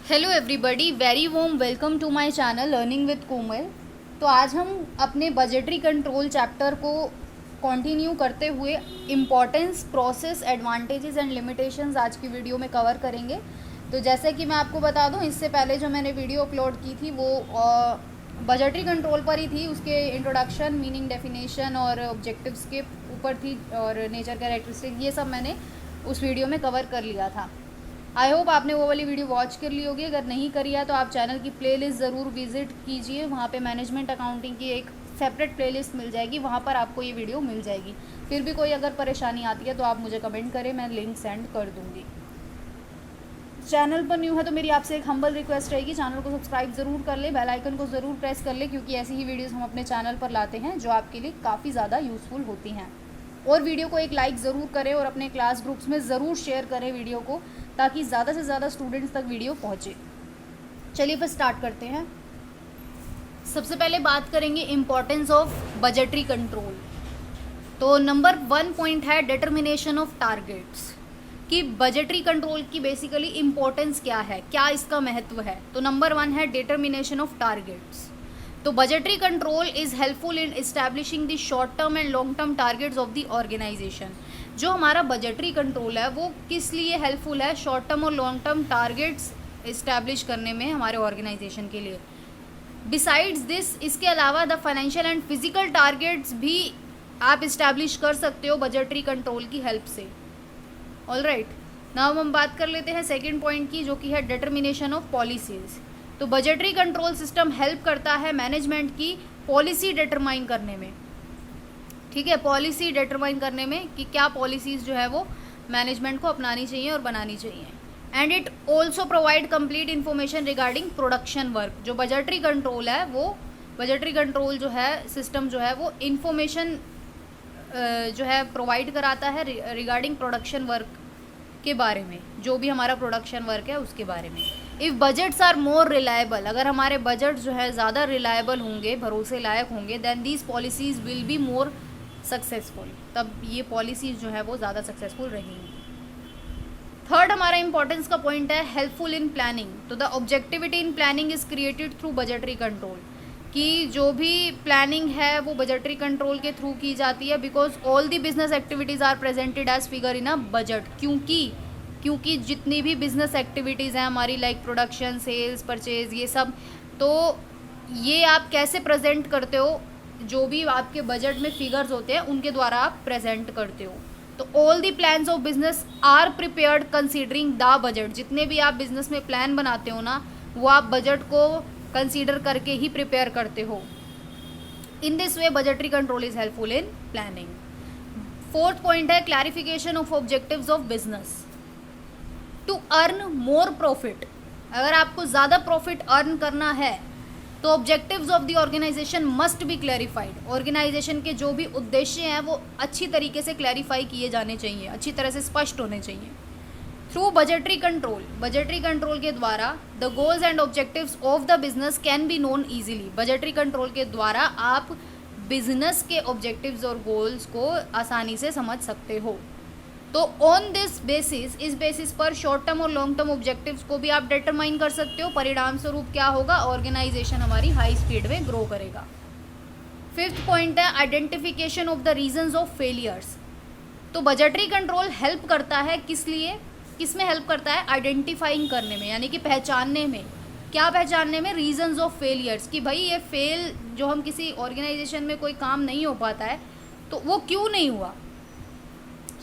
Hello everybody, very warm welcome to my channel learning with Komal. तो आज हम अपने बजटरी कंट्रोल चैप्टर को कंटिन्यू करते हुए importance, process, advantages and limitations आज की वीडियो में कवर करेंगे। तो जैसे कि मैं आपको बता दूं, इससे पहले जो मैंने वीडियो अपलोड की थी वो बजटरी कंट्रोल पर ही थी। उसके इंट्रोडक्शन, मीनिंग, डेफिनेशन और ऑब्जेक्टिव्स के ऊपर थी और नेचर कैरेक्टरिस्टिक, ये सब मैंने उस वीडियो में कवर कर लिया था। आई होप आपने वो वाली वीडियो वॉच कर ली होगी। अगर नहीं करी है तो आप चैनल की प्लेलिस्ट ज़रूर विजिट कीजिए। वहाँ पे मैनेजमेंट अकाउंटिंग की एक सेपरेट प्लेलिस्ट मिल जाएगी, वहाँ पर आपको ये वीडियो मिल जाएगी। फिर भी कोई अगर परेशानी आती है तो आप मुझे कमेंट करें, मैं लिंक सेंड कर दूँगी। चैनल पर न्यू है तो मेरी आपसे एक हम्बल रिक्वेस्ट रहेगी, चैनल को सब्सक्राइब ज़रूर कर ले, बेल आइकन को ज़रूर प्रेस कर ले, क्योंकि ऐसी ही वीडियोज़ हम अपने चैनल पर लाते हैं जो आपके लिए काफ़ी ज़्यादा यूज़फुल होती हैं। और वीडियो को एक लाइक ज़रूर करें और अपने क्लास ग्रुप्स में ज़रूर शेयर करें वीडियो को, ताकि ज़्यादा से ज़्यादा स्टूडेंट्स तक वीडियो पहुँचे। चलिए फिर स्टार्ट करते हैं। सबसे पहले बात करेंगे इम्पोर्टेंस ऑफ बजटरी कंट्रोल। तो नंबर 1 पॉइंट है डिटर्मिनेशन ऑफ टारगेट्स, कि बजटरी कंट्रोल की बेसिकली इम्पोर्टेंस क्या है, क्या इसका महत्व है। तो नंबर 1 है डिटर्मिनेशन ऑफ टारगेट्स। तो budgetary control is helpful in establishing the short term and long term targets of the organisation. जो हमारा बजटरी कंट्रोल है वो किस लिए हेल्पफुल है? शॉर्ट टर्म और लॉन्ग टर्म टारगेट्स इस्टेब्लिश करने में हमारे ऑर्गेनाइजेशन के लिए। बिसाइड्स दिस, इसके अलावा the financial and physical targets भी आप इस्टेब्लिश कर सकते हो बजटरी कंट्रोल की हेल्प से। ऑलराइट, नाउ हम बात कर लेते हैं सेकेंड पॉइंट की, जो कि है डिटर्मिनेशन ऑफ पॉलिसीज। तो बजटरी कंट्रोल सिस्टम हेल्प करता है मैनेजमेंट की पॉलिसी डिटरमाइन करने में। ठीक है, पॉलिसी डिटरमाइन करने में कि क्या पॉलिसीज़ जो है वो मैनेजमेंट को अपनानी चाहिए और बनानी चाहिए। And it also provide complete information regarding production work. जो बजटरी कंट्रोल है वो, बजटरी कंट्रोल जो है सिस्टम जो है वो इन्फॉर्मेशन जो है प्रोवाइड कराता है रिगार्डिंग प्रोडक्शन वर्क के बारे में, जो भी हमारा प्रोडक्शन वर्क है उसके बारे में। If budgets are more reliable, अगर हमारे बजट जो है ज़्यादा रिलायबल होंगे, भरोसे लायक होंगे, then these policies will be more successful, तब ये पॉलिसीज़ जो है वो ज़्यादा सक्सेसफुल रहेंगी। थर्ड हमारा इंपॉर्टेंस का पॉइंट है हेल्पफुल इन प्लानिंग। तो the objectivity in planning is created through budgetary control, कि जो भी प्लानिंग है वो बजटरी कंट्रोल के थ्रू की जाती है। Because all the business activities are presented as figure in a budget, क्योंकि जितनी भी बिजनेस एक्टिविटीज़ हैं हमारी, लाइक प्रोडक्शन, सेल्स, परचेज, ये सब, तो ये आप कैसे प्रेजेंट करते हो? जो भी आपके बजट में फिगर्स होते हैं उनके द्वारा आप प्रेजेंट करते हो। तो all the plans of business are prepared considering the budget. जितने भी आप बिजनेस में प्लान बनाते हो ना, वो आप बजट को कंसीडर करके ही प्रिपेयर करते हो। In this way budgetary control is helpful in planning. Fourth point है clarification of objectives of business to earn more profit. अगर आपको ज़्यादा प्रॉफिट अर्न करना है तो objectives of the organisation must be clarified. Organisation के जो भी उद्देश्य हैं वो अच्छी तरीके से क्लैरिफाई किए जाने चाहिए, अच्छी तरह से स्पष्ट होने चाहिए। Through budgetary control, budgetary control के द्वारा the goals and objectives of the business can be known easily. Budgetary control के द्वारा आप बिजनेस के ऑब्जेक्टिव्स और गोल्स को आसानी से समझ सकते हो। तो ऑन दिस बेसिस, इस बेसिस पर शॉर्ट टर्म और लॉन्ग टर्म ऑब्जेक्टिव्स को भी आप डिटरमाइन कर सकते हो। परिणाम स्वरूप क्या होगा? ऑर्गेनाइजेशन हमारी हाई स्पीड में ग्रो करेगा। फिफ्थ पॉइंट है identification of the reasons of failures. तो बजटरी कंट्रोल हेल्प करता है, किस लिए, किस में हेल्प करता है? आइडेंटिफाइंग करने में, यानी कि पहचानने में। क्या पहचानने में? रीजंस ऑफ फेलियर्स, कि भाई ये फेल, जो हम किसी ऑर्गेनाइजेशन में कोई काम नहीं हो पाता है तो वो क्यों नहीं हुआ।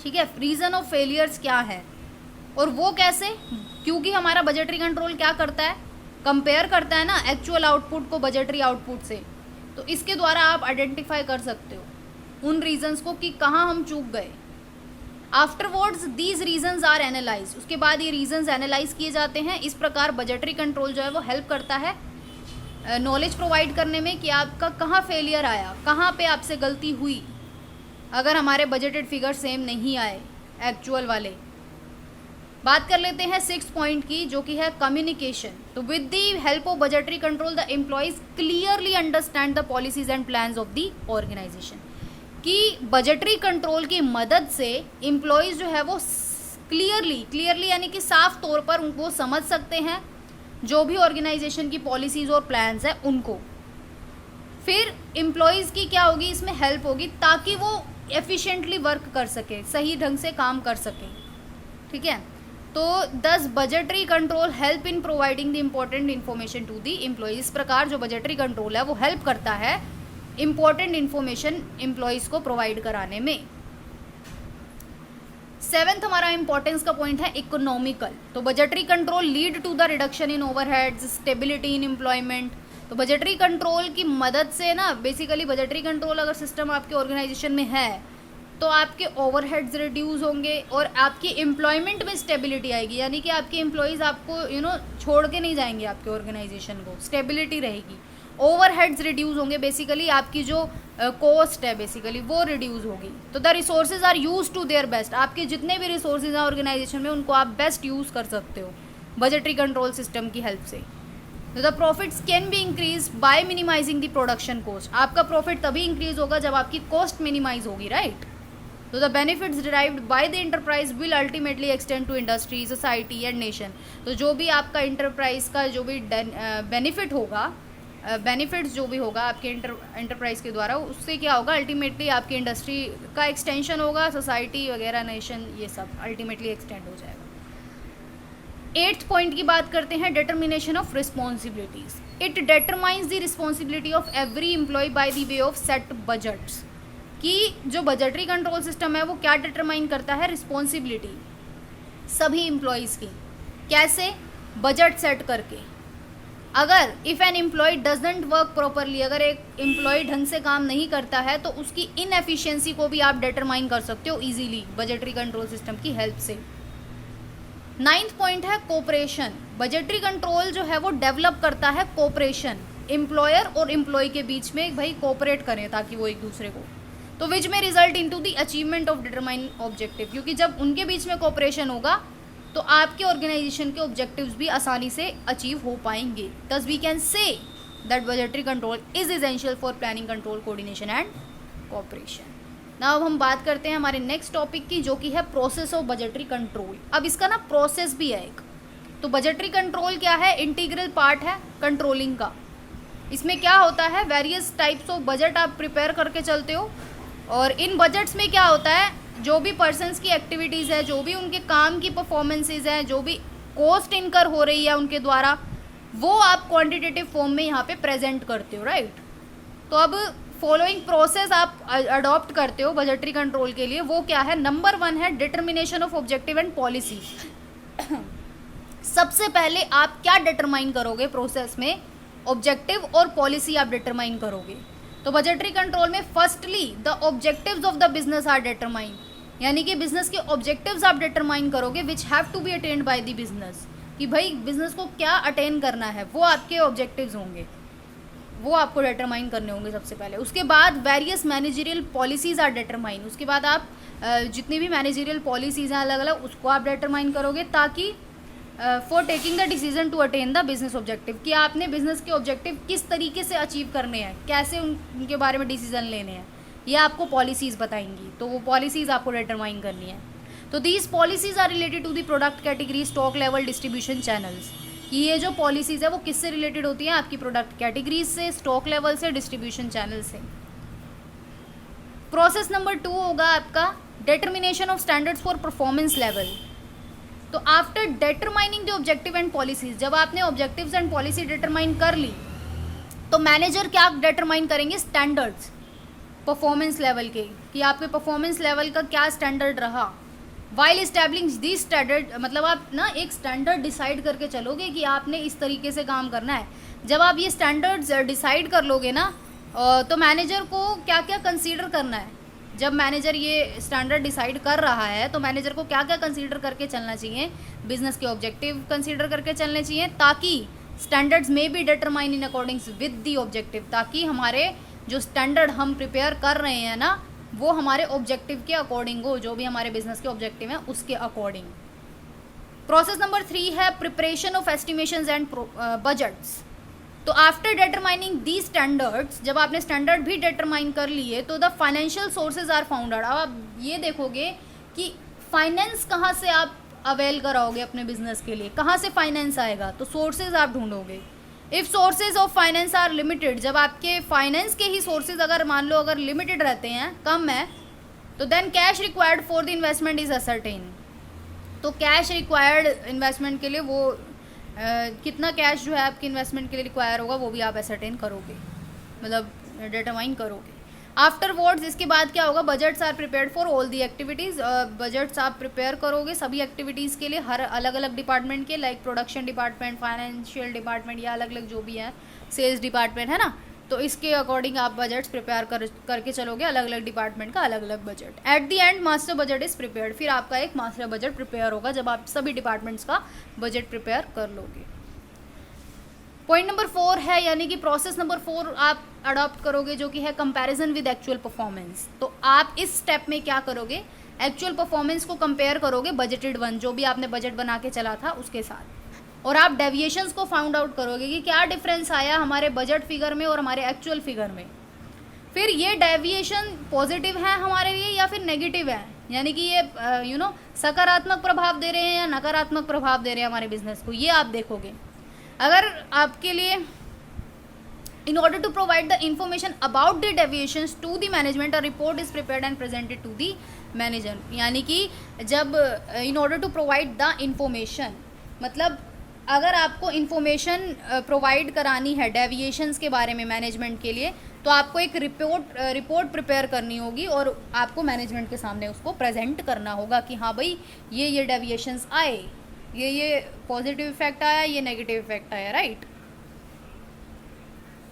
ठीक है, रीज़न ऑफ फेलियर्स क्या है और वो कैसे? क्योंकि हमारा बजटरी कंट्रोल क्या करता है? कंपेयर करता है ना एक्चुअल आउटपुट को बजटरी आउटपुट से। तो इसके द्वारा आप आइडेंटिफाई कर सकते हो उन रीजंस को कि कहाँ हम चूक गए। Afterwards these reasons are analyse, उसके बाद ये रीजंस एनालाइज किए जाते हैं। इस प्रकार बजटरी कंट्रोल जो है वो हेल्प करता है नॉलेज प्रोवाइड करने में कि आपका कहाँ फेलियर आया, कहाँ पे आपसे गलती हुई, अगर हमारे बजटेड फिगर सेम नहीं आए एक्चुअल वाले। बात कर लेते हैं सिक्स पॉइंट की, जो कि है कम्युनिकेशन। तो with the help of budgetary control the employees clearly understand the policies and plans of the organisation, कि बजटरी कंट्रोल की मदद से एम्प्लॉयज जो है वो क्लियरली यानी कि साफ तौर पर वो समझ सकते हैं जो भी ऑर्गेनाइजेशन की पॉलिसीज़ और प्लान्स है उनको। फिर एम्प्लॉयज़ की क्या होगी इसमें हेल्प होगी ताकि वो एफिशिएंटली वर्क कर सके, सही ढंग से काम कर सके, ठीक है। तो 10 budgetary control help in providing the important information to the employees. इस प्रकार जो बजटरी कंट्रोल है वो हेल्प करता है इम्पोर्टेंट इन्फॉर्मेशन एम्प्लॉयज़ को प्रोवाइड कराने में। 7th हमारा इंपॉर्टेंस का पॉइंट है इकोनॉमिकल। तो budgetary control lead to the reduction in overheads, stability in employment. तो बजटरी कंट्रोल की मदद से ना, बेसिकली बजटरी कंट्रोल अगर सिस्टम आपके ऑर्गेनाइजेशन में है तो आपके ओवरहेड्स रिड्यूस होंगे और आपकी एम्प्लॉयमेंट में स्टेबिलिटी आएगी, यानी कि आपके एम्प्लॉयज़ आपको छोड़ के नहीं जाएंगे, आपके ऑर्गेनाइजेशन को स्टेबिलिटी रहेगी। ओवरहेड्स रिड्यूस होंगे, बेसिकली आपकी जो कॉस्ट है बेसिकली वो रिड्यूस होगी। तो the resources are use to their best. आपके जितने भी रिसोर्सेज हैं ऑर्गेनाइजेशन में उनको आप बेस्ट यूज़ कर सकते हो बजटरी कंट्रोल सिस्टम की हेल्प से। तो the profits can be increase by minimising the production cost. आपका प्रॉफिट तभी इंक्रीज होगा जब आपकी कॉस्ट मिनिमाइज होगी, राइट। तो the benefits derived by the enterprise will ultimately extend to industry, society and nation. तो जो भी आपका इंटरप्राइज का जो भी बेनिफिट होगा, बेनिफिट्स जो भी होगा आपके इंटरप्राइज के द्वारा, उससे क्या होगा, अल्टीमेटली आपकी इंडस्ट्री का एक्सटेंशन होगा, सोसाइटी वगैरह, नेशन, ये सब अल्टीमेटली एक्सटेंड हो जाएगा। 8th पॉइंट की बात करते हैं, determination of responsibilities. It determines the responsibility of every employee by the way of set budgets. कि जो बजटरी कंट्रोल सिस्टम है वो क्या डिटरमाइन करता है, रिस्पॉन्सिबिलिटी सभी एम्प्लॉयज़ की। कैसे, बजट सेट करके। अगर if an employee doesn't work properly, अगर एक एम्प्लॉय ढंग से काम नहीं करता है तो उसकी इनएफिशिएंसी को भी आप डिटरमाइन कर सकते हो इजीली बजटरी कंट्रोल सिस्टम की हेल्प से। 9th पॉइंट है कोऑपरेशन। बजटरी कंट्रोल जो है वो डेवलप करता है कोऑपरेशन, एम्प्लॉयर और एम्प्लॉय के बीच में, भाई कोऑपरेट करें ताकि वो एक दूसरे को, तो विच में result into the achievement of determine objective. क्योंकि जब उनके बीच में कोऑपरेशन होगा तो आपके ऑर्गेनाइजेशन के ऑब्जेक्टिव्स भी आसानी से अचीव हो पाएंगे। Thus we can say that budgetary control is essential for planning, control, coordination and cooperation. Now अब हम बात करते हैं हमारे नेक्स्ट टॉपिक की, जो कि है प्रोसेस ऑफ बजटरी कंट्रोल। अब इसका ना प्रोसेस भी है एक। तो बजटरी कंट्रोल क्या है, इंटीग्रल पार्ट है कंट्रोलिंग का। इसमें क्या होता है, वेरियस टाइप्स ऑफ बजट आप प्रिपेयर करके चलते हो और इन बजट्स में क्या होता है, जो भी पर्सन्स की एक्टिविटीज़ है, जो भी उनके काम की परफॉर्मेंसेज है, जो भी कॉस्ट इनकर हो रही है उनके द्वारा, वो आप क्वांटिटेटिव फॉर्म में यहाँ पे प्रेजेंट करते हो, राइट। तो अब फॉलोइंग प्रोसेस आप अडॉप्ट करते हो बजटरी कंट्रोल के लिए, वो क्या है, नंबर 1 है determination of objective and policy. सबसे पहले आप क्या डिटरमाइन करोगे प्रोसेस में, ऑब्जेक्टिव और पॉलिसी आप डिटरमाइन करोगे। तो बजटरी कंट्रोल में firstly the objectives of the business are determine, यानी कि बिजनेस के ऑब्जेक्टिव्स आप डिटरमाइन करोगे which have to be attend by the business, कि भाई बिजनेस को क्या अटेन करना है, वो आपके ऑब्जेक्टिव्स होंगे, वो आपको डिटरमाइन करने होंगे सबसे पहले। उसके बाद various managerial policies are determine, उसके बाद आप जितनी भी मैनेजरियल पॉलिसीज़ हैं अलग अलग, उसको आप डिटरमाइन करोगे ताकि for taking the decision to attain the business objective, कि आपने बिजनेस के ऑब्जेक्टिव किस तरीके से अचीव करने हैं, कैसे उनके बारे में डिसीजन लेने हैं, ये आपको पॉलिसीज़ बताएंगी। तो वो पॉलिसीज़ आपको डिटरमाइन करनी है। तो these policies are related to the product category, stock level, distribution channels, कि ये जो पॉलिसीज़ है वो किससे रिलेटेड होती हैं, आपकी प्रोडक्ट कैटेगरीज से, स्टॉक लेवल से, डिस्ट्रीब्यूशन चैनल से। प्रोसेस नंबर 2 होगा आपका determination of standards for performance level. तो after determining the objective and policies, जब आपने ऑब्जेक्टिव्स एंड पॉलिसी डिटरमाइन कर ली तो मैनेजर क्या डिटरमाइन करेंगे, स्टैंडर्ड्स परफॉर्मेंस लेवल के, कि आपके परफॉर्मेंस लेवल का क्या स्टैंडर्ड रहा। वाइल एस्टैब्लिशिंग दी स्टैंडर्ड, मतलब आप ना एक स्टैंडर्ड डिसाइड करके चलोगे कि आपने इस तरीके से काम करना है। जब आप ये स्टैंडर्ड्स डिसाइड कर लोगे ना, तो मैनेजर को क्या क्या कंसीडर करना है। जब मैनेजर ये स्टैंडर्ड डिसाइड कर रहा है तो मैनेजर को क्या क्या कंसीडर करके चलना चाहिए, बिजनेस के ऑब्जेक्टिव कंसीडर करके चलने चाहिए, ताकि स्टैंडर्ड्स में भी determine in according with the objective, ताकि हमारे जो स्टैंडर्ड हम प्रिपेयर कर रहे हैं ना वो हमारे ऑब्जेक्टिव के अकॉर्डिंग हो, जो भी हमारे बिजनेस के ऑब्जेक्टिव हैं उसके अकॉर्डिंग। प्रोसेस नंबर 3 है preparation of estimations and budgets. तो आफ्टर डिटरमाइनिंग दी स्टैंडर्ड्स, जब आपने स्टैंडर्ड भी डिटरमाइन कर लिए तो the financial sources are founded. अब आप ये देखोगे कि फाइनेंस कहाँ से आप अवेल कराओगे अपने बिजनेस के लिए? कहाँ से फाइनेंस आएगा? तो सोर्सेज आप ढूंढोगे। If sources of finance are limited, जब आपके फाइनेंस के ही सोर्सेज अगर मान लो अगर लिमिटेड रहते हैं, कम है, तो then cash required for the investment is ascertain. तो कैश रिक्वायर्ड इन्वेस्टमेंट के लिए वो कितना कैश जो है आपके इन्वेस्टमेंट के लिए रिक्वायर होगा वो भी आप असर्टेन करोगे, मतलब डिटरमाइन करोगे। आफ्टरवर्ड्स, इसके बाद क्या होगा? Budgets are prepared for all the activities. Budgets आप प्रिपेयर करोगे सभी एक्टिविटीज़ के लिए, हर अलग अलग डिपार्टमेंट के, like production department, financial department या अलग अलग जो भी है, सेल्स डिपार्टमेंट है ना, तो इसके अकॉर्डिंग आप बजट्स प्रिपेयर करके चलोगे, अलग अलग डिपार्टमेंट का अलग अलग budget. At the end master budget is prepared, फिर आपका एक मास्टर बजट प्रिपेयर होगा जब आप सभी डिपार्टमेंट्स का बजट प्रिपेयर कर लोगे। पॉइंट नंबर 4 है, यानी कि प्रोसेस नंबर 4 आप अडॉप्ट करोगे, जो कि है कंपैरिजन विद एक्चुअल परफॉर्मेंस। तो आप इस स्टेप में क्या करोगे? एक्चुअल परफॉर्मेंस को कंपेयर करोगे बजटेड वन, जो भी आपने बजट बना के चला था उसके साथ, और आप डेविएशंस को फाउंड आउट करोगे कि क्या डिफरेंस आया हमारे बजट फिगर में और हमारे एक्चुअल फिगर में। फिर ये डेविएशन पॉजिटिव है हमारे लिए या फिर नेगेटिव है, यानी कि ये सकारात्मक प्रभाव दे रहे हैं या नकारात्मक प्रभाव दे रहे हैं हमारे बिजनेस को, ये आप देखोगे। अगर आपके लिए in order to provide the information about the deviations to the management, a report is prepared and presented to the manager। यानी कि जब in order to provide the information, मतलब अगर आपको इन्फॉर्मेशन प्रोवाइड करानी है डेविएशंस के बारे में मैनेजमेंट के लिए, तो आपको एक रिपोर्ट प्रिपेयर करनी होगी और आपको मैनेजमेंट के सामने उसको प्रेजेंट करना होगा कि हाँ भाई ये डेविएशंस आए, ये पॉजिटिव इफेक्ट आया, ये नेगेटिव इफेक्ट आया, राइट।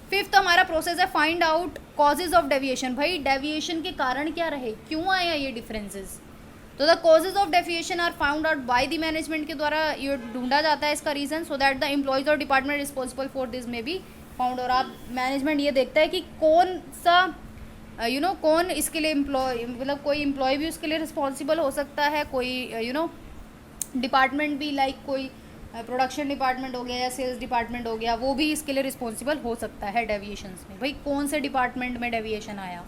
फिफ्थ हमारा प्रोसेस है find out causes of deviation. भाई डेविएशन के कारण क्या रहे, क्यों आया ये डिफरेंसेस? तो the causes of deviation are found out by the management के द्वारा ये ढूंढा जाता है इसका reason, so that the employees और department responsible for this may be found. और आप मैनेजमेंट ये देखता है कि कौन सा कौन इसके लिए मतलब कोई एम्प्लॉय भी उसके लिए रिस्पॉन्सिबल हो सकता है, कोई डिपार्टमेंट भी, लाइक कोई प्रोडक्शन डिपार्टमेंट हो गया या सेल्स डिपार्टमेंट हो गया, वो भी इसके लिए रिस्पॉन्सिबल हो सकता है डेविएशंस में। भाई कौन से डिपार्टमेंट में डेविएशन आया।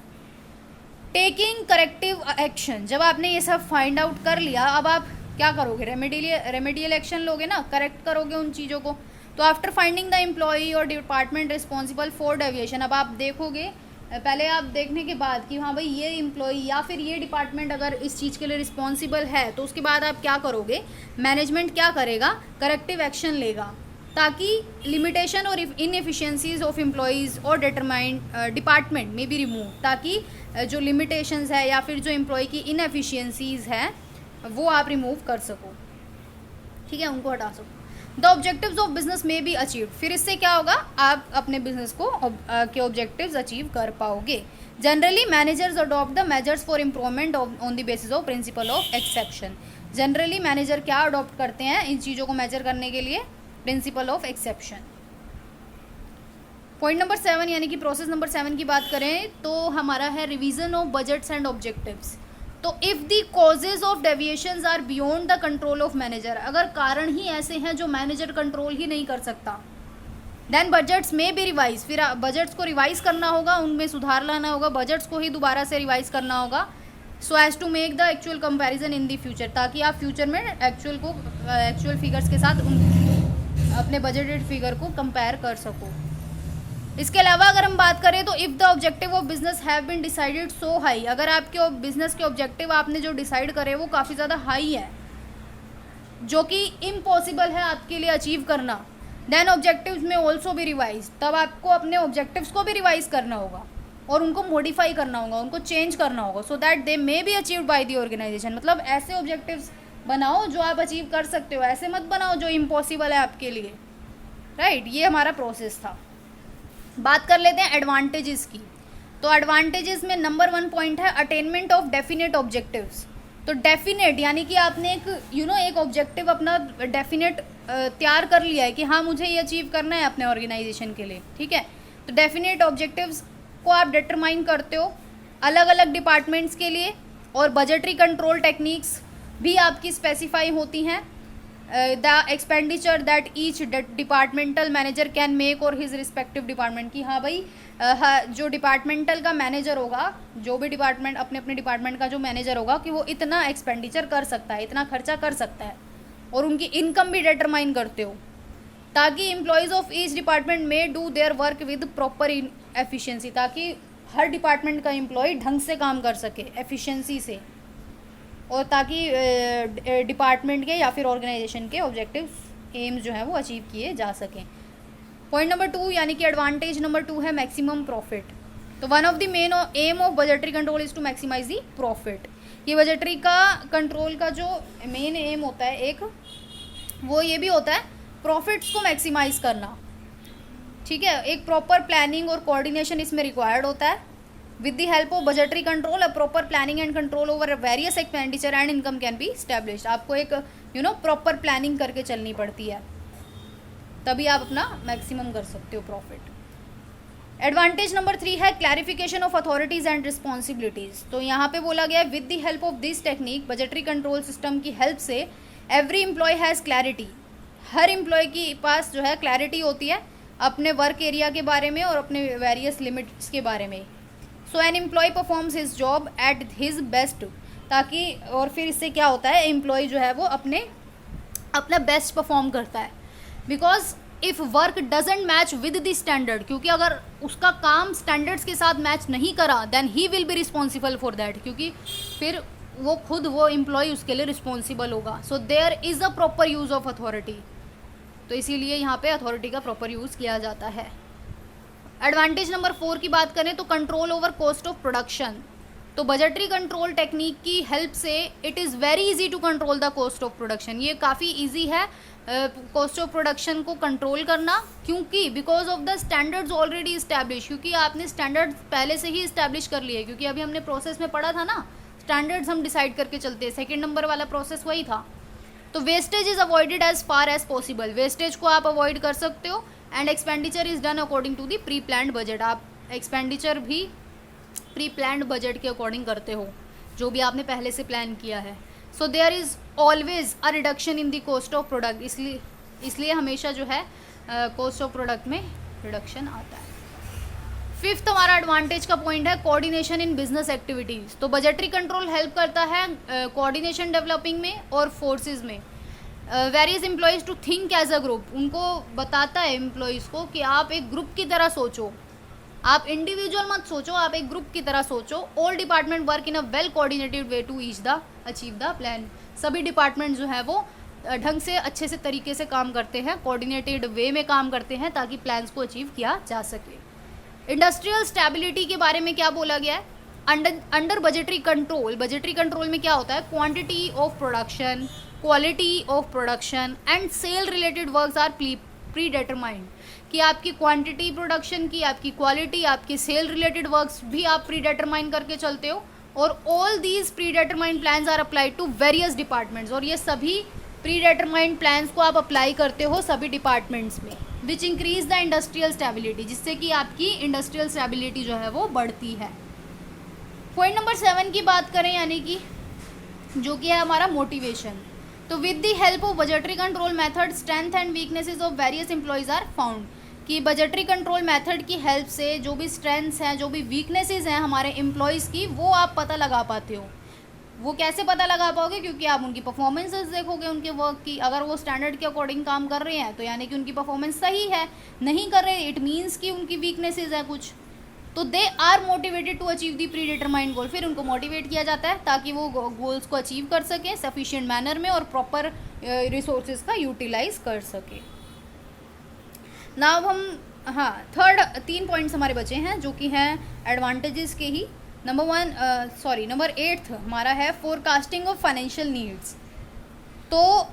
टेकिंग करेक्टिव एक्शन, जब आपने ये सब फाइंड आउट कर लिया, अब आप क्या करोगे? रेमेडियल एक्शन लोगे ना, करेक्ट करोगे उन चीज़ों को। तो आफ्टर फाइंडिंग द एम्प्लॉई और डिपार्टमेंट रिस्पॉन्सिबल फॉर डेविएशन, अब आप देखोगे, पहले आप देखने के बाद कि हाँ भाई ये एम्प्लॉई या फिर ये डिपार्टमेंट अगर इस चीज़ के लिए रिस्पॉन्सिबल है, तो उसके बाद आप क्या करोगे? मैनेजमेंट क्या करेगा? करेक्टिव एक्शन लेगा, ताकि लिमिटेशन और इनएफिशिएंसीज ऑफ एम्प्लॉयज़ और डिपार्टमेंट में भी रिमूव, ताकि जो लिमिटेशंस है या फिर जो एम्प्लॉय की इनएफिशिएंसीज है वो आप रिमूव कर सको, ठीक है, उनको हटा सको। द ऑब्जेक्टिव्स ऑफ बिजनेस में बी अचीव, फिर इससे क्या होगा? आप अपने बिजनेस को के ऑब्जेक्टिव्स अचीव कर पाओगे। Generally managers adopt the measures for improvement on the basis of principle of exception. Generally manager क्या अडॉप्ट करते हैं इन चीज़ों को मेजर करने के लिए? Principle of exception. Point number 7 यानी कि प्रोसेस नंबर 7 की बात करें तो हमारा है revision of budgets and objectives. तो if the causes of deviations are beyond the control of manager, अगर कारण ही ऐसे हैं जो मैनेजर कंट्रोल ही नहीं कर सकता, देन बजट्स में भी रिवाइज, फिर बजट्स को रिवाइज करना होगा, उनमें सुधार लाना होगा, बजट्स को ही दोबारा से रिवाइज करना होगा, so as to make the actual comparison in the future, ताकि आप फ्यूचर में एक्चुअल फिगर्स के साथ अपने बजटेड फिगर को कंपेयर कर सको। इसके अलावा अगर हम बात करें तो if the objective of business have been decided so high, अगर आपके बिजनेस के ऑब्जेक्टिव आपने जो डिसाइड करे वो काफ़ी ज़्यादा हाई है, जो कि इम्पॉसिबल है आपके लिए अचीव करना, देन ऑब्जेक्टिव्स में ऑल्सो भी रिवाइज, तब आपको अपने ऑब्जेक्टिव्स को भी रिवाइज करना होगा और उनको मॉडिफाई करना होगा, उनको चेंज करना होगा, so that they may be achieved by the organisation. मतलब ऐसे ऑब्जेक्टिव्स बनाओ जो आप अचीव कर सकते हो, ऐसे मत बनाओ जो इम्पॉसिबल है आपके लिए, राइट। ये हमारा प्रोसेस था। बात कर लेते हैं एडवांटेजेस की। तो एडवांटेजेस में नंबर 1 पॉइंट है अटेनमेंट ऑफ डेफिनेट ऑब्जेक्टिव्स। तो डेफिनेट यानी कि आपने एक ऑब्जेक्टिव अपना डेफिनेट तैयार कर लिया है कि हाँ मुझे ये अचीव करना है अपने ऑर्गेनाइजेशन के लिए, ठीक है। तो डेफिनेट ऑब्जेक्टिव्स को आप डिटरमाइन करते हो अलग अलग डिपार्टमेंट्स के लिए, और बजटरी कंट्रोल टेक्निक्स भी आपकी स्पेसिफाई होती हैं। The expenditure that each departmental manager can make और हिज रिस्पेक्टिव डिपार्टमेंट, की हाँ भाई जो डिपार्टमेंटल का मैनेजर होगा, जो भी डिपार्टमेंट अपने अपने डिपार्टमेंट का जो मैनेजर होगा, कि वो इतना एक्सपेंडिचर कर सकता है, इतना खर्चा कर सकता है, और उनकी इनकम भी डिटरमाइन करते हो, ताकि एम्प्लॉयज़ ऑफ ईच डिपार्टमेंट में do their work with proper efficiency, ताकि हर डिपार्टमेंट का एम्प्लॉय ढंग से काम कर सके एफिशिएंसी से, और ताकि डिपार्टमेंट के या फिर ऑर्गेनाइजेशन के ऑब्जेक्टिव्स एम्स जो है वो अचीव किए जा सकें। पॉइंट नंबर 2 यानी कि एडवांटेज नंबर 2 है मैक्सिमम प्रॉफिट। तो one of the main aim of budgetary control is to maximise the profit. ये बजटरी का कंट्रोल का जो मेन एम होता है एक, वो ये भी होता है प्रॉफिट्स को मैक्सिमाइज करना, ठीक है। एक प्रॉपर प्लानिंग और कोऑर्डिनेशन इसमें रिक्वायर्ड होता है। With the help of budgetary control a proper planning and control over various expenditure and income can be established. आपको एक प्रॉपर प्लानिंग करके चलनी पड़ती है, तभी आप अपना मैक्सिमम कर सकते हो प्रॉफिट। एडवांटेज नंबर 3 है clarification of authorities and responsibilities. तो यहाँ पे बोला गया है with the help of this technique, budgetary control system की हेल्प से एवरी एम्प्लॉय हैज़ क्लैरिटी। हर एम्प्लॉय के पास जो है क्लैरिटी होती है अपने वर्क एरिया के बारे में और अपने वेरियस लिमिट्स के बारे में। So an employee performs his job at his best, ताकि और फिर इससे क्या होता है एम्प्लॉय जो है वो अपना बेस्ट परफॉर्म करता है। Because if work doesn't match with the standard, क्योंकि अगर उसका काम स्टैंडर्ड्स के साथ मैच नहीं करा then he will be responsible for that, क्योंकि फिर वो एम्प्लॉय उसके लिए रिस्पॉन्सिबल होगा। So there is a proper use of authority, तो इसीलिए यहाँ पे अथॉरिटी का प्रॉपर यूज़ किया जाता है। एडवांटेज नंबर 4 की बात करें तो control over cost of production. तो बजटरी कंट्रोल टेक्निक की हेल्प से it is very easy to control the cost of production. ये काफ़ी इजी है कॉस्ट ऑफ प्रोडक्शन को कंट्रोल करना, क्योंकि because of the standards already establish, क्योंकि आपने स्टैंडर्ड्स पहले से ही इस्टेब्लिश कर लिए। क्योंकि अभी हमने प्रोसेस में पढ़ा था ना, स्टैंडर्ड्स हम डिसाइड करके चलते हैं, सेकेंड नंबर वाला प्रोसेस वही था। तो wastage is avoided as far as possible, wastage को आप अवॉइड कर सकते हो। And expenditure is done according to the pre planned budget, आप एक्सपेंडिचर भी प्री प्लान्ड बजट के अकॉर्डिंग करते हो, जो भी आपने पहले से प्लान किया है। So there is always a reduction in the cost of product, इसलिए हमेशा जो है कॉस्ट ऑफ प्रोडक्ट में रिडक्शन आता है। फिफ्थ हमारा एडवांटेज का पॉइंट है कोऑर्डिनेशन इन बिजनेस एक्टिविटीज़। तो बजटरी कंट्रोल हेल्प करता है कोऑर्डिनेशन डेवलपिंग में और फोर्सेस में। Various employees to think as a group, उनको बताता है एम्प्लॉयज़ को कि आप एक ग्रुप की तरह सोचो, आप इंडिविजुअल मत सोचो, आप एक ग्रुप की तरह सोचो। All department work in a well coordinated way to achieve the plan. सभी डिपार्टमेंट जो है वो ढंग से अच्छे से तरीके से काम करते हैं, कोऑर्डिनेटेड वे में काम करते हैं, ताकि प्लान्स को अचीव किया जा सके। इंडस्ट्रियल स्टेबिलिटी के बारे में क्या बोला गया है? Under budgetary control, budgetary control में क्या होता है? Quantity of production, quality of production and sale related works are pre determined, कि आपकी क्वांटिटी प्रोडक्शन की, आपकी क्वालिटी, आपकी सेल रिलेटेड वर्क्स भी आप प्री डिटरमाइन करके चलते हो। और all these pre determined plans are applied to various departments, और ये सभी प्री डिटरमाइंड प्लान्स को आप अप्लाई करते हो सभी डिपार्टमेंट्स में, which increase the industrial stability, जिससे कि आपकी इंडस्ट्रियल स्टेबिलिटी जो है वो बढ़ती है। पॉइंट नंबर 7 की बात करें, यानी कि जो कि है हमारा मोटिवेशन। तो with the help of budgetary control method strength and weaknesses of various employees are found, कि बजटरी कंट्रोल मेथड की हेल्प से जो भी स्ट्रेंथ्स हैं, जो भी वीकनेसेस हैं हमारे एम्प्लॉयज़ की, वो आप पता लगा पाते हो। वो कैसे पता लगा पाओगे? क्योंकि आप उनकी परफॉर्मेंसेस देखोगे उनके वर्क की। अगर वो स्टैंडर्ड के अकॉर्डिंग काम कर रहे हैं तो यानी कि उनकी परफॉर्मेंस सही है, नहीं कर रहे इट मीन्स कि उनकी वीकनेसेस है कुछ। तो they are motivated to achieve the pre determined goal, फिर उनको मोटिवेट किया जाता है ताकि वो गोल्स को अचीव कर सकें सफिशिएंट मैनर में और प्रॉपर रिसोर्सेज का यूटिलाइज कर सके। नाउ हम थर्ड 3 पॉइंट्स हमारे बचे हैं जो कि हैं एडवांटेजेस के ही। नंबर 8 हमारा है फोरकास्टिंग ऑफ फाइनेंशियल नीड्स। तो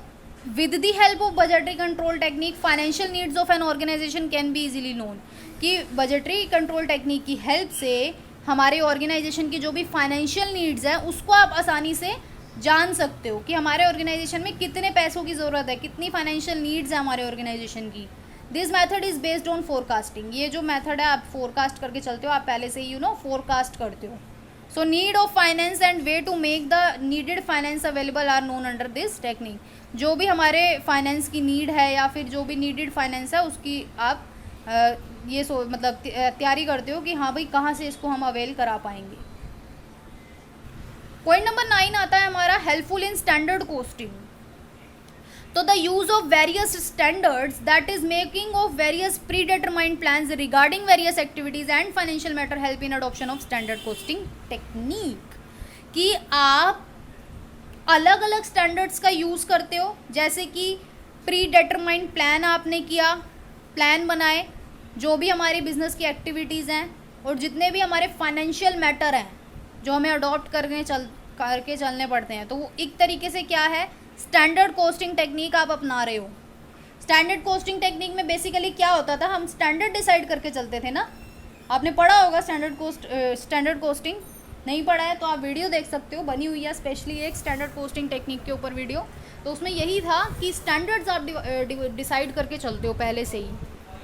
with the help of budgetary control technique financial needs of an organisation can be easily known, कि बजटरी कंट्रोल टेक्निक की हेल्प से हमारे ऑर्गेनाइजेशन की जो भी फाइनेंशियल नीड्स हैं उसको आप आसानी से जान सकते हो कि हमारे ऑर्गेनाइजेशन में कितने पैसों की ज़रूरत है, कितनी फाइनेंशियल नीड्स है हमारे ऑर्गेनाइजेशन की। This method is based on forecasting, ये जो मेथड है आप फोरकास्ट करके चलते हो, आप पहले से ही फोरकास्ट करते हो। So need of finance and way to make the needed finance available are known under this technique. जो भी हमारे फाइनेंस की नीड है या फिर जो भी नीडेड फाइनेंस है उसकी आप तैयारी करते हो कि हाँ भाई कहाँ से इसको हम अवेल करा पाएंगे। पॉइंट नंबर 9 आता है हमारा हेल्पफुल इन स्टैंडर्ड कॉस्टिंग। तो the use of various standards that is making of various pre determined plans regarding various activities and financial matter help in adoption of standard costing technique. कि आप अलग अलग standards का use करते हो, जैसे कि प्री डिटरमाइंड प्लान आपने किया, प्लान बनाए जो भी हमारी बिजनेस की एक्टिविटीज़ हैं और जितने भी हमारे फाइनेंशियल मैटर हैं जो हमें अडॉप्ट करके चलने पड़ते हैं, तो वो एक तरीके से क्या है, स्टैंडर्ड कॉस्टिंग टेक्निक आप अपना रहे हो। स्टैंडर्ड कॉस्टिंग टेक्निक में बेसिकली क्या होता था, हम स्टैंडर्ड डिसाइड करके चलते थे ना। आपने पढ़ा होगा स्टैंडर्ड कॉस्टिंग, नहीं पढ़ा है तो आप वीडियो देख सकते हो, बनी हुई है स्पेशली एक स्टैंडर्ड कॉस्टिंग टेक्निक के ऊपर वीडियो। तो उसमें यही था कि स्टैंडर्ड्स आप डिसाइड करके चलते हो पहले से ही,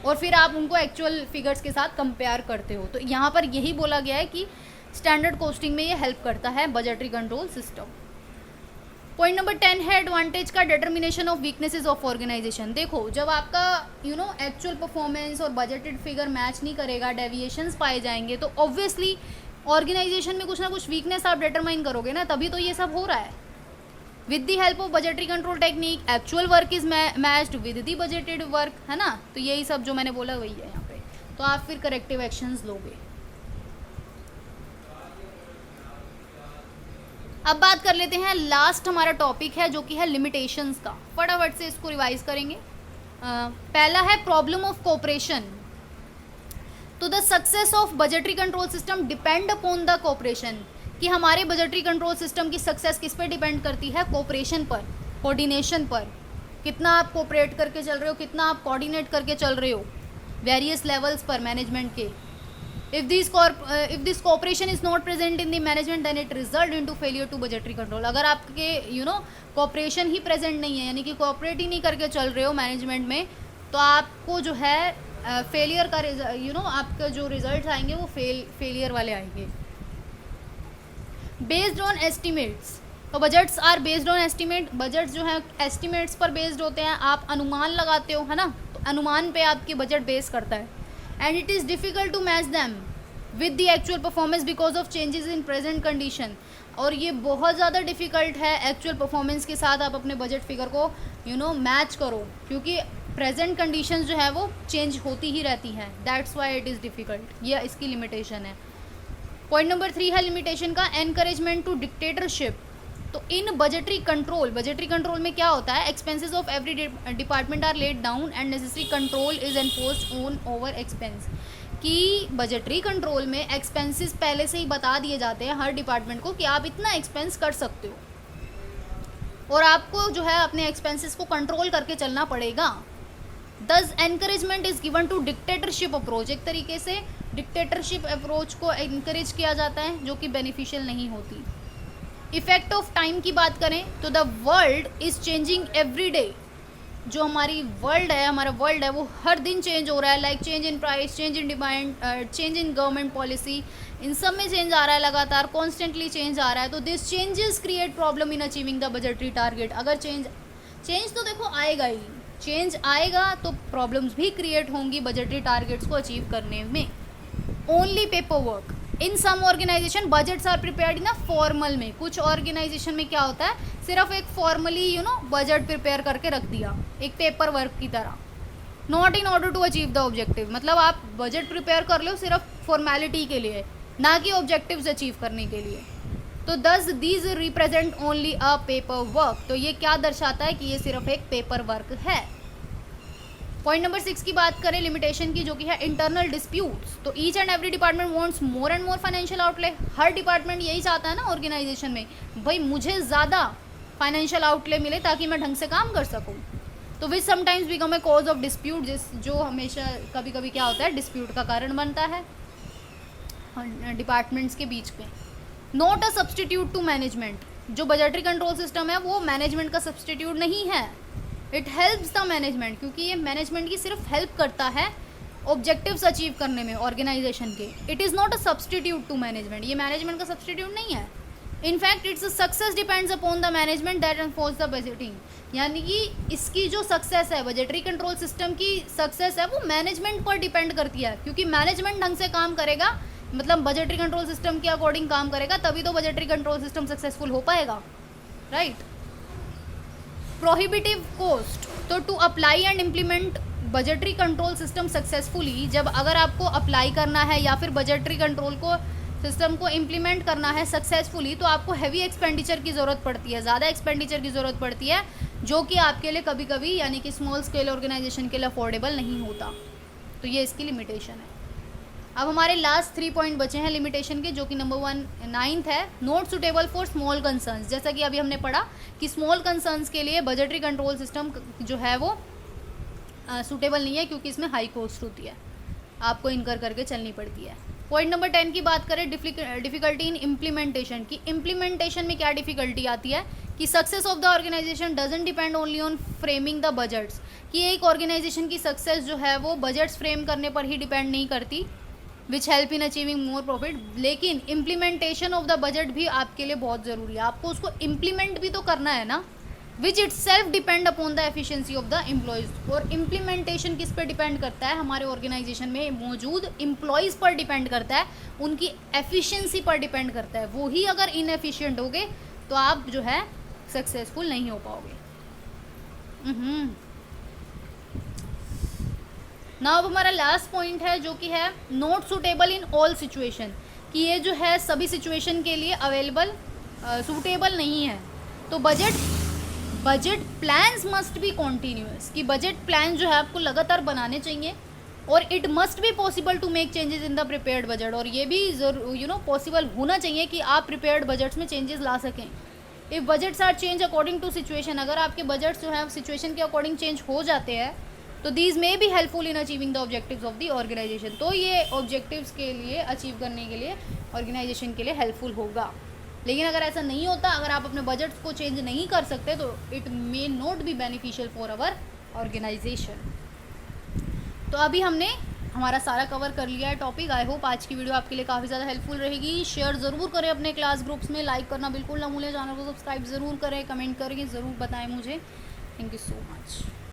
और फिर आप उनको एक्चुअल फिगर्स के साथ कंपेयर करते हो। तो यहाँ पर यही बोला गया है कि स्टैंडर्ड कॉस्टिंग में ये हेल्प करता है budgetary control system. Point number 10 है एडवांटेज का determination of weaknesses of organisation. देखो, जब आपका एक्चुअल परफॉर्मेंस और बजटेड फिगर मैच नहीं करेगा, डेविएशंस पाए जाएंगे, तो ऑब्वियसली ऑर्गेनाइजेशन में कुछ ना कुछ वीकनेस आप डिटरमाइन करोगे ना, तभी तो ये सब हो रहा है। With the help of budgetary control technique actual work is matched with the budgeted work, है ना। तो यही सब जो मैंने बोला वही है यहाँ पे। तो आप फिर करेक्टिव एक्शंस लोगे। अब बात कर लेते हैं, लास्ट हमारा टॉपिक है जो कि है लिमिटेशंस का। फटाफट से इसको रिवाइज करेंगे। पहला है प्रॉब्लम ऑफ कोऑपरेशन। तो the success of budgetary control system depend upon the cooperation. कि हमारे बजटरी कंट्रोल सिस्टम की सक्सेस किस पे डिपेंड करती है, कोऑपरेशन पर, कोऑर्डिनेशन पर। कितना आप कोऑपरेट करके चल रहे हो, कितना आप कोऑर्डिनेट करके चल रहे हो वेरियस लेवल्स पर मैनेजमेंट के। If this cooperation is not present in the management then it result into failure to budgetary control. अगर आपके कोऑपरेशन ही प्रेजेंट नहीं है, यानी कि कोऑपरेट ही नहीं करके चल रहे हो मैनेजमेंट में, तो आपको जो है फेलियर का आपके जो रिजल्ट आएंगे वो फेलियर वाले आएंगे। बेस्ड ऑन एस्टिमेट्स, तो budgets are based on estimate. Budgets जो है एस्टिमेट्स पर बेस्ड होते हैं, आप अनुमान लगाते हो, है ना। तो अनुमान पे आपके बजट बेस करता है। And it is difficult to match them with the actual performance because of changes in present condition. और ये बहुत ज़्यादा डिफ़िकल्ट है एक्चुअल परफॉर्मेंस के साथ आप अपने बजट फिगर को मैच करो, क्योंकि प्रेजेंट कंडीशंस जो है वो चेंज होती ही रहती हैं। That's why it is difficult, ये इसकी लिमिटेशन है। पॉइंट नंबर 3 है लिमिटेशन का एनकरेजमेंट टू डिक्टेटरशिप। तो इन बजटरी कंट्रोल में क्या होता है, expenses of every department are laid down and necessary control is enforced on over expense. कि बजटरी कंट्रोल में एक्सपेंसेस पहले से ही बता दिए जाते हैं हर डिपार्टमेंट को कि आप इतना एक्सपेंस कर सकते हो और आपको जो है अपने एक्सपेंसेस को कंट्रोल करके चलना पड़ेगा। Thus encouragement is given to dictatorship approach. एक तरीके से डिक्टेटरशिप अप्रोच को एनकरेज किया जाता है जो कि बेनिफिशियल नहीं होती। इफेक्ट ऑफ टाइम की बात करें तो the world is changing every day. जो हमारा वर्ल्ड है वो हर दिन चेंज हो रहा है। Like change in price, change in demand, change in government policy, इन सब में चेंज आ रहा है, लगातार कॉन्स्टेंटली चेंज आ रहा है। तो this changes create problem in achieving the budgetary target. अगर चेंज तो देखो आएगा ही, चेंज आएगा तो प्रॉब्लम्स भी क्रिएट होंगी बजटरी टारगेट्स को अचीव करने में। Only paper work in some organisation budgets are prepared in a formal में। कुछ ऑर्गेनाइजेशन में क्या होता है, सिर्फ एक फॉर्मली बजट प्रिपेयर करके रख दिया एक पेपर वर्क की तरह। Not in order to achieve the objective, मतलब आप बजट प्रिपेयर कर लो सिर्फ फॉर्मेलिटी के लिए, ना कि ऑब्जेक्टिव्स अचीव करने के लिए। तो दस these represent only a paper work. तो ये क्या दर्शाता है कि ये सिर्फ एक पेपर वर्क है। पॉइंट नंबर 6 की बात करें लिमिटेशन की, जो कि है इंटरनल डिस्प्यूट्स। तो each and every department wants more and more financial outlay. Her department यही चाहता है ना ऑर्गेनाइजेशन में, भाई मुझे ज़्यादा फाइनेंशियल आउटले मिले ताकि मैं ढंग से काम कर सकूं। तो which sometimes become a cause of dispute, जो हमेशा कभी कभी क्या होता है डिस्प्यूट का कारण बनता है डिपार्टमेंट्स के बीच में। Not a substitute to management. जो बजटरी कंट्रोल सिस्टम है वो मैनेजमेंट का सब्सटीट्यूट नहीं है। इट हेल्प्स द मैनेजमेंट, क्योंकि ये मैनेजमेंट की सिर्फ हेल्प करता है ऑब्जेक्टिव्स अचीव करने में ऑर्गेनाइजेशन के। It is not a substitute to management, ये मैनेजमेंट का सब्सटीट्यूट नहीं है। In fact its success depends upon the management that enforce the budgeting. यानी कि इसकी जो सक्सेस है, बजटरी कंट्रोल सिस्टम की सक्सेस है, वो मैनेजमेंट पर डिपेंड करती है। क्योंकि मैनेजमेंट ढंग से काम करेगा, मतलब बजटरी कंट्रोल सिस्टम के अकॉर्डिंग काम करेगा, तभी तो बजटरी कंट्रोल सिस्टम सक्सेसफुल हो पाएगा, राइट। प्रोहिबिटिव कॉस्ट, तो to apply and implement budgetary control system successfully, जब अगर आपको अप्लाई करना है या फिर बजटरी कंट्रोल को सिस्टम को इम्प्लीमेंट करना है सक्सेसफुली, तो आपको हैवी एक्सपेंडिचर की ज़रूरत पड़ती है, ज़्यादा एक्सपेंडिचर की ज़रूरत पड़ती है, जो कि आपके लिए कभी कभी यानी कि स्मॉल स्केल ऑर्गेनाइजेशन के लिए अफोर्डेबल नहीं होता। तो ये इसकी लिमिटेशन है। अब हमारे लास्ट 3 पॉइंट बचे हैं लिमिटेशन के, जो कि नंबर 1 9th है, not suitable for small concerns. जैसा कि अभी हमने पढ़ा कि स्मॉल कंसर्न्स के लिए बजटरी कंट्रोल सिस्टम जो है वो सूटेबल नहीं है, क्योंकि इसमें हाई कॉस्ट होती है, आपको इनकर करके चलनी पड़ती है। पॉइंट नंबर 10 की बात करें, डिफिकल्टी इन इम्प्लीमेंटेशन की। इम्प्लीमेंटेशन में क्या डिफिकल्टी आती है कि success of the organisation doesn't depend only on framing the budgets, कि एक ऑर्गेनाइजेशन की सक्सेस जो है वो बजट्स फ्रेम करने पर ही डिपेंड नहीं करती, which help in achieving more profit, लेकिन इम्प्लीमेंटेशन ऑफ द बजट भी आपके लिए बहुत ज़रूरी है। आपको उसको इम्प्लीमेंट भी तो करना है ना, which it self depend upon the efficiency of the employees. और इम्प्लीमेंटेशन किस पे डिपेंड करता है, हमारे ऑर्गेनाइजेशन में मौजूद एम्प्लॉयज़ पर डिपेंड करता है, उनकी एफिशिएंसी पर डिपेंड करता है। वो ही अगर इनएफिशिएंट होगे तो आप जो है सक्सेसफुल नहीं हो पाओगे। नाउ अब हमारा लास्ट पॉइंट है, जो कि है not suitable in all situation, कि ये जो है सभी सिचुएशन के लिए अवेलेबल सूटेबल नहीं है। तो budget plans must be continuous, कि बजट प्लान जो है आपको लगातार बनाने चाहिए, और it must be possible to make changes in the prepared budget, और ये भी पॉसिबल होना चाहिए कि आप प्रिपेयर्ड बजट्स में चेंजेस ला सकें। If budgets are change according to situation, अगर आपके बजट्स जो है सिचुएशन के अकॉर्डिंग चेंज हो जाते हैं, तो these may be helpful in achieving the objectives of the organisation. तो ये ऑब्जेक्टिव्स के लिए अचीव करने के लिए ऑर्गेनाइजेशन के लिए हेल्पफुल होगा। लेकिन अगर ऐसा नहीं होता, अगर आप अपने बजट्स को चेंज नहीं कर सकते, तो it may not be beneficial for our organisation. तो अभी हमने हमारा सारा कवर कर लिया है टॉपिक। आई होप आज की वीडियो आपके लिए काफ़ी ज़्यादा हेल्पफुल रहेगी। शेयर ज़रूर करें अपने क्लास ग्रुप्स में, लाइक करना बिल्कुल ना भूलें, चैनल को सब्सक्राइब ज़रूर करें, कमेंट करके ज़रूर बताएं मुझे। Thank you so much.